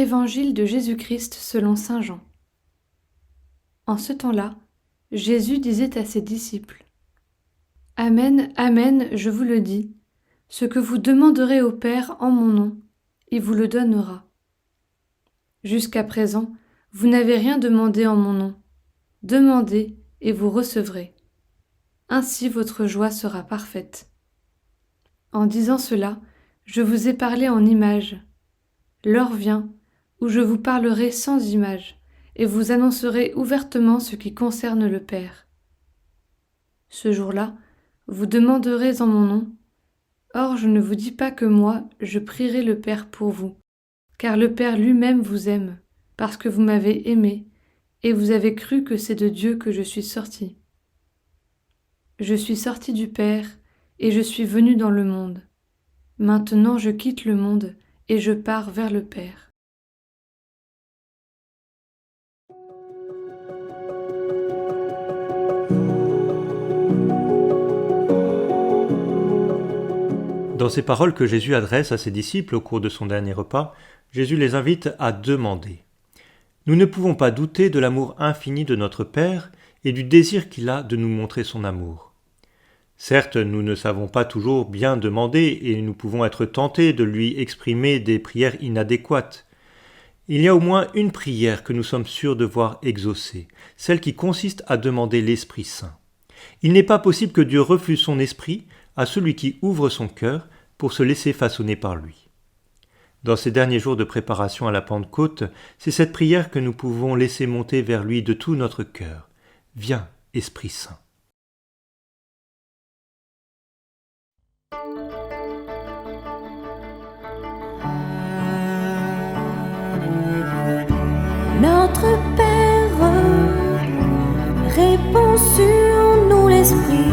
Évangile de Jésus-Christ selon saint Jean. En ce temps-là, Jésus disait à ses disciples : « Amen, amen, je vous le dis, ce que vous demanderez au Père en mon nom, il vous le donnera. Jusqu'à présent, vous n'avez rien demandé en mon nom. Demandez et vous recevrez. Ainsi votre joie sera parfaite. » En disant cela, je vous ai parlé en images. L'heure vient où je vous parlerai sans images, et vous annoncerez ouvertement ce qui concerne le Père. Ce jour-là, vous demanderez en mon nom. Or, je ne vous dis pas que moi, je prierai le Père pour vous, car le Père lui-même vous aime, parce que vous m'avez aimé, et vous avez cru que c'est de Dieu que je suis sorti. Je suis sorti du Père, et je suis venu dans le monde. Maintenant je quitte le monde, et je pars vers le Père. Dans ces paroles que Jésus adresse à ses disciples au cours de son dernier repas, Jésus les invite à demander. Nous ne pouvons pas douter de l'amour infini de notre Père et du désir qu'il a de nous montrer son amour. Certes, nous ne savons pas toujours bien demander et nous pouvons être tentés de lui exprimer des prières inadéquates. Il y a au moins une prière que nous sommes sûrs de voir exaucée, celle qui consiste à demander l'Esprit Saint. Il n'est pas possible que Dieu refuse son esprit à celui qui ouvre son cœur pour se laisser façonner par lui. Dans ces derniers jours de préparation à la Pentecôte, c'est cette prière que nous pouvons laisser monter vers lui de tout notre cœur. Viens, Esprit Saint. Notre Père, répand sur nous l'Esprit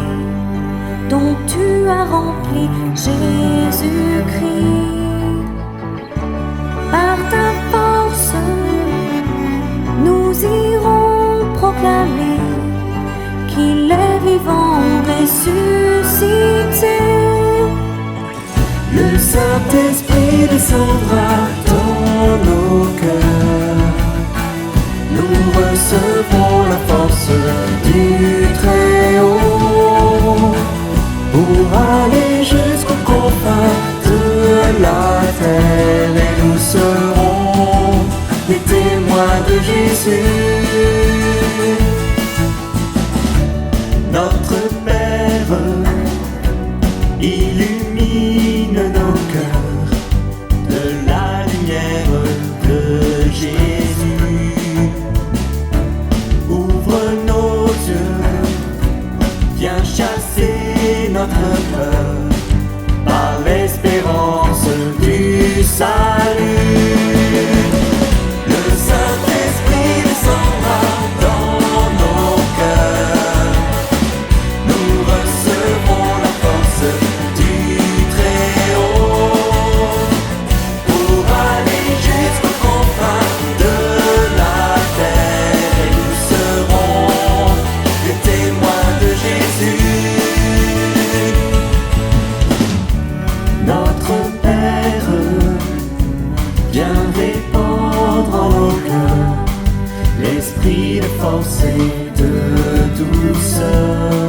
dont tu as rempli Jésus-Christ. Par ta force, nous irons proclamer qu'il est vivant, ressuscité. Le Saint-Esprit descendra dans nos cœurs. Nous recevrons la force du Très-Haut pour aller jusqu'aux confins de la terre, et nous serons des témoins de Jésus. Notre Père illumine nos cœurs de la lumière de Jésus. Ouvre nos yeux, viens chasser notre peur par l'espérance du salut. Le Saint-Esprit descendra dans nos cœurs. Nous recevrons la force du Très-Haut pour aller jusqu'aux confins de la terre, et nous serons des témoins de Jésus. Notre Père, viens répandre en nos cœurs l'esprit de force et de douceur.